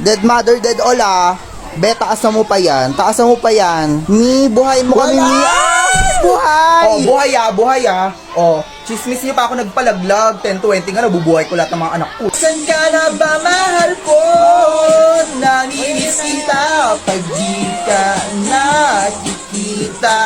Dead mother, dead all ah. Be, taasan mo pa yan. Taasan mo pa yan. Mi, buhayin mo kami, Mi. Ah! Buhay! Oh, buhay ah. Oh, chismis niyo pa ako nagpalaglag. 10-20 nga, nabubuhay ko lahat ng mga anak ko. San ka na ba, mahal ko? Namimiss kita pag di ka nakikita.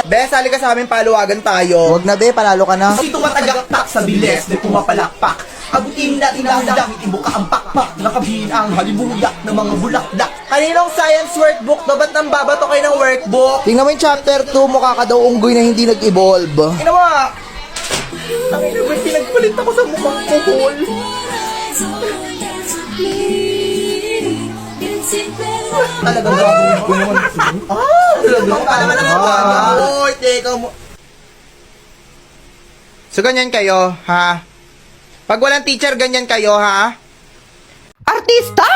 Be, sali ka sa amin, paluwagan tayo. Huwag na, Be, panalo ka na. Kasi tumatagaktak sa bilis, di pumapalakpak. Abutin natin ang langit, ibuka ang pakpak. Nakabihin ang halimuyak ng mga bulaklak. Kaninong science workbook to? Ba't nang babato kayo ng workbook? Tingnan mo yung chapter 2, mukha ka daw unggoy na hindi nag-evolve. Ginawa! Tangina ba, pinagpalit ako sa mukhang kuhol? Talagang gagawin ko naman. Talagang pa naman ang Oy, teka mo. So, ganyan kayo, ha? Pag walang teacher, ganyan kayo, ha? Artista?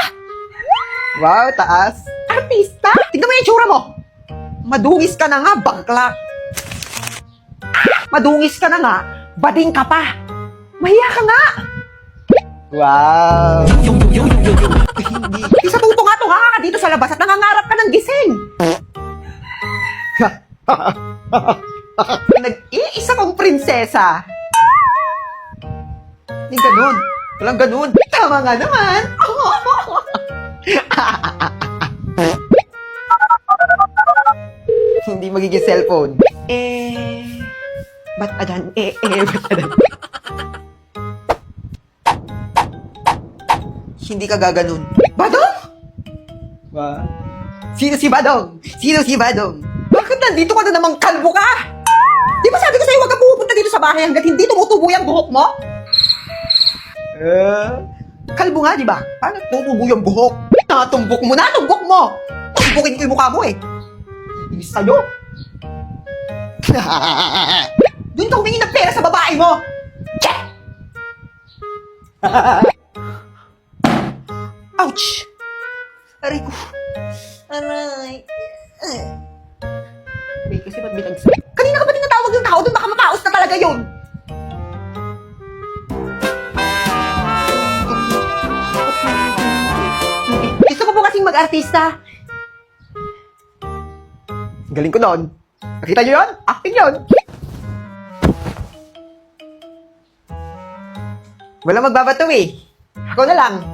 Wow, taas. Artista? Tignan mo yung itsura mo. Madungis ka na nga, bakla. Madungis ka na nga, bading ka pa. Mahiya ka nga. Wow. Isa tuto nga tunga ka dito sa labas at nangangarap ka ng gising. Nag-iisa kong prinsesa. Hindi ganun. Walang ganun. Tama nga naman. Hindi magiging cellphone. Ba't adan? Ba't adan? Hindi ka gaganon. Badong? Wow. Sino si Badong? Sino si Badong? Bakit nandito ka na namang kalbo ka? Di ba sabi ko sa'yo huwag ka pupunta dito sa bahay hanggat hindi tumutubo yung buhok mo? Kalbo nga, di ba? Paano tumutubo yung buhok? Natumbok mo na, tumbok mo! Tumbukin ko yung mukha mo eh. Inis sa'yo. Doon ka humingi ng pera sa babae mo! Check! Ouch! Aray ko. Aray. Wait, kasi ba't binagsak? Kanina ka ba tinatawag yung tao doon? Baka mapaos na talaga yun! Gusto ko po kasing mag-artista. Galing ko noon. Nakita niyo yun? Acting yun. Wala magbabato eh. Ako na lang.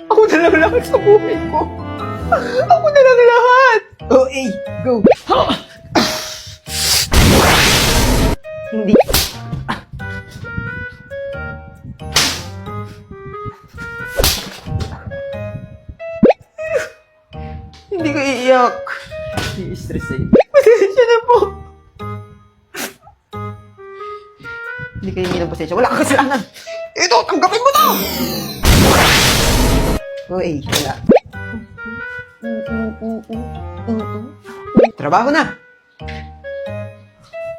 Ako na lang lahat sa buhay ko. Ako na lang lahat. Oh, eh, go. Hindi. Hindi ko iiyak. I-stress sa'yo. Pasensya na po. Hindi kayo hindi ng pasensya. Wala kang kasalanan. Ito, tanggapin mo to! Uy, wala. Trabaho na!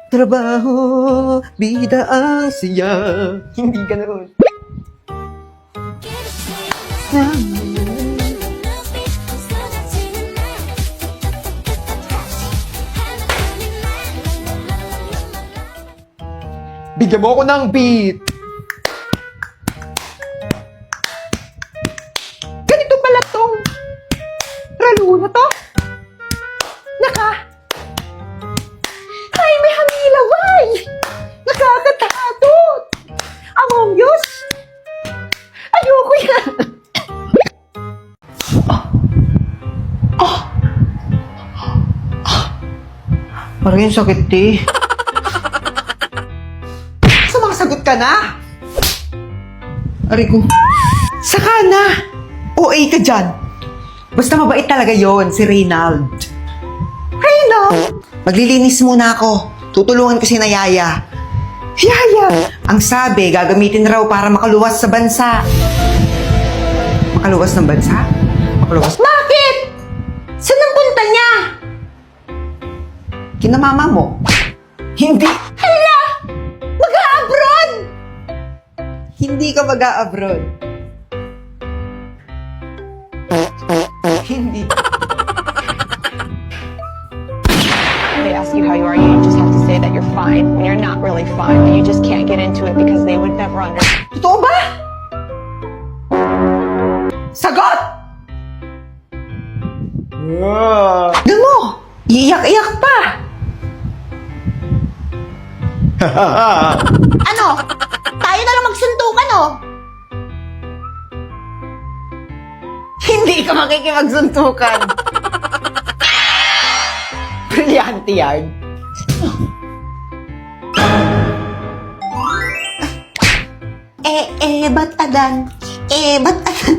Trabaho, bida ang siya. Hindi ganoon. Bigyan mo ako ng beat. Ganito pala tong ralo na to. Ay, may hangilaway. Nakakatakot. Among Us. Ayoko yan. Parang yung sakit eh. Sumasagot ka na? Aray ko. Saka na. OA ka dyan. Basta mabait talaga yon si Reynald. Reynald! Maglilinis muna ako. Tutulungan ko si na Yaya. Yaya! Ang sabi, gagamitin raw para makaluwas sa bansa. Makaluwas ng bansa? Makaluwas? Bakit? Saan ang punta niya? Kina mama mo. Hindi. Hala! Mag-a-abroad! Hindi ka mag-a-abroad. Hindi. They ask you how you are, you just have to say that you're fine when you're not really fine, but you just can't get into it because they would never understand. Totoo ba? Sagot! Tignan mo! Iiyak-iyak pa! Ano? Tayo na lang magsuntukan, oh. Hindi ka makikipagsuntukan. Brilyante yan. Ba't adan? Ba't adan?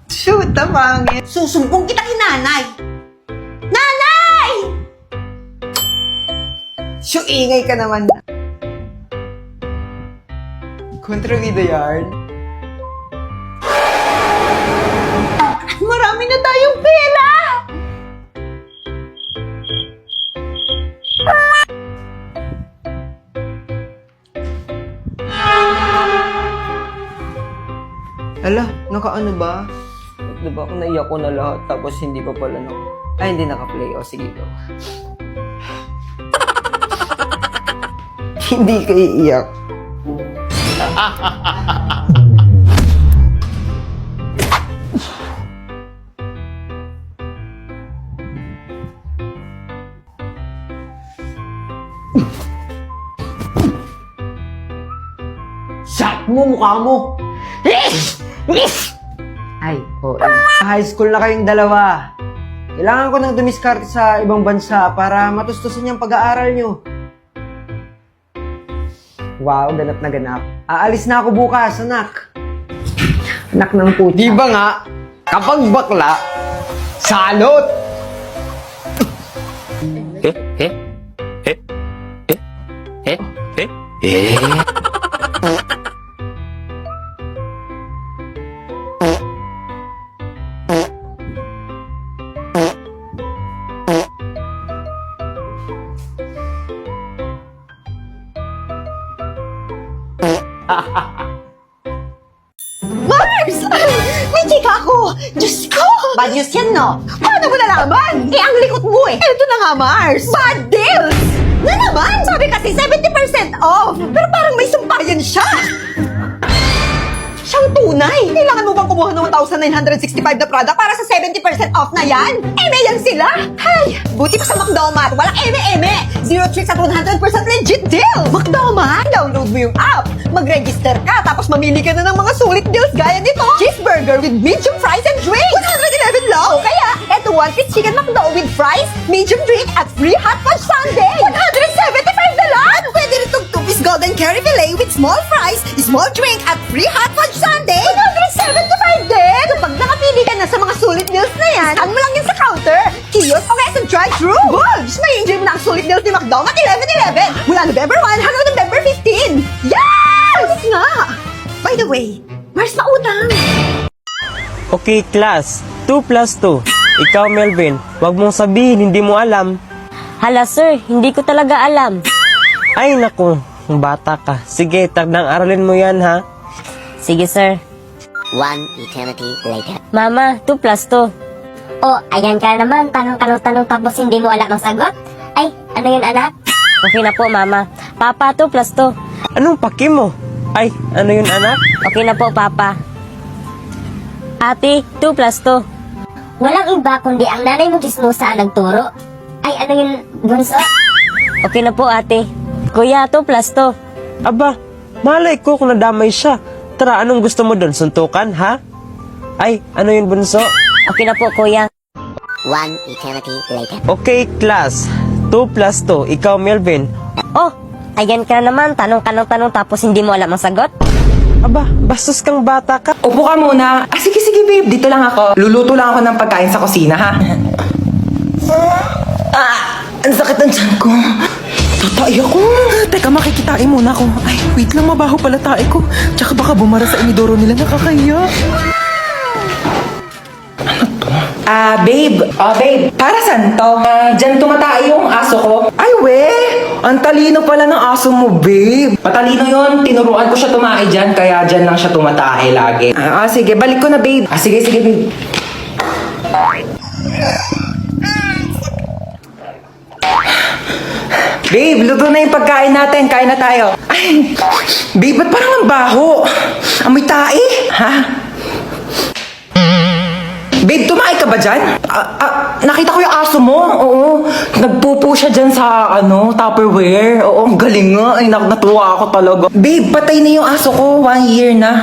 Shoot, pangit. Susumbong kita kay nanay. Nanay! Shoo, ingay ka naman. Kontrabida yarn. Marami na tayong pera! Ala, nakaano ba? Diba ako naiyak ko na lahat tapos hindi pa pala Ay, hindi naka-play. O, sige go. Hindi ka iiyak. Shut mo, mukha mo! Ay, oo. High school na kayong dalawa. Kailangan ko nang dumiskarte sa ibang bansa para matustusan yung pag-aaral nyo. Wow, ganap na ganap. Aalis na ako bukas, anak. Anak ng puta. Di ba nga, kapag bakla, salot! Mars! May chika ako! Diyos ko! Bad news yan, no? Paano mo nalaman? Ang likot mo eh! Eto na nga, Mars! Bad deals! Na naman! Sabi kasi 70% off! Pero parang may sampayan siya! Siyang tunay! Kailangan mo bang kumuha ng 1,965 na product para sa 70% off na yan? Eme yan sila! Hay! Buti pa sa McDomat! Walang eme-eme! Zero tricks at 100% legit deal! McDomat! Download mo yung app! Mag-register ka tapos mamili ka na ng mga sulit deals gaya nito! Cheeseburger with medium fries and drink! 111 lang! O kaya, eto one-piece chicken McDo with fries, medium drink at free hot fudge sundae! 175 na lang! Pwede rin itong two-piece golden curry fillet with small fries, small drink at free hot fudge sundae! 175 din! Kapag nakapili ka na sa mga sulit deals na yan, saan mo lang yun sa counter, kiosk o kaya sa drive-thru! Bulge! May enjoy mo na ang sulit deals ni McDo at 11/11 mula November 1 hanggang November 15! Yes! Nga! By the way, Mars na utang! Okay, class. 2 plus 2. Ikaw, Melvin, wag mong sabihin hindi mo alam. Hala sir, hindi ko talaga alam. Ay, naku, bata ka. Sige, tagdang aralin mo yan, ha? Sige sir. One eternity later. Mama, 2 plus 2. Oh, ayan ka naman. Tanong tapos hindi mo alam ang sagot? Ay, ano yun anak? Okay na po mama. Papa, 2 plus 2. Anong paki mo? Ay, ano yun, anak? Okay na po papa. Ate, 2 plus 2. Walang iba kundi ang nanay mo chismosa ang nagturo. Ay, ano yun, bunso? Okay na po ate. Kuya, 2 plus 2. Aba, malay ko kung nadamay siya. Tara, anong gusto mo doon? Suntukan, ha? Ay, ano yun, bunso? Okay na po kuya. One eternity later. Okay, class. 2 plus 2. Ikaw, Melvin. Oh, ayan ka na naman. Tanong tapos hindi mo alam ang sagot? Aba, bastos kang bata ka. Upo ka muna. Sige, babe. Dito lang ako. Luluto lang ako ng pagkain sa kusina, ha? Ang sakit ng tiyan ko. Tatay ako. Teka, makikitain muna ako. Ay, wait lang, mabaho pala tae ko. Tsaka baka bumara sa inidoro nila, nakakahiya. Babe. Babe. Para saan to? Diyan tumatae yung aso ko. Ay, we. Ang talino pala ng aso mo, babe. Matalino yon. Tinuruan ko siya tumae dyan, kaya dyan lang siya tumatae lagi. Sige. Balik ko na, babe. Sige, babe. Babe, luto na yung pagkain natin. Kain na tayo. Ay, babe, ba't parang ang baho? Amoy tae? Ha? Babe, tumae ka ba dyan? Nakita ko yung aso mo. Oo. Nagpupo siya dyan sa, Tupperware. Oo, ang galing nga. Ay, natuwa ako talaga. Babe, patay na yung aso ko. 1 year na.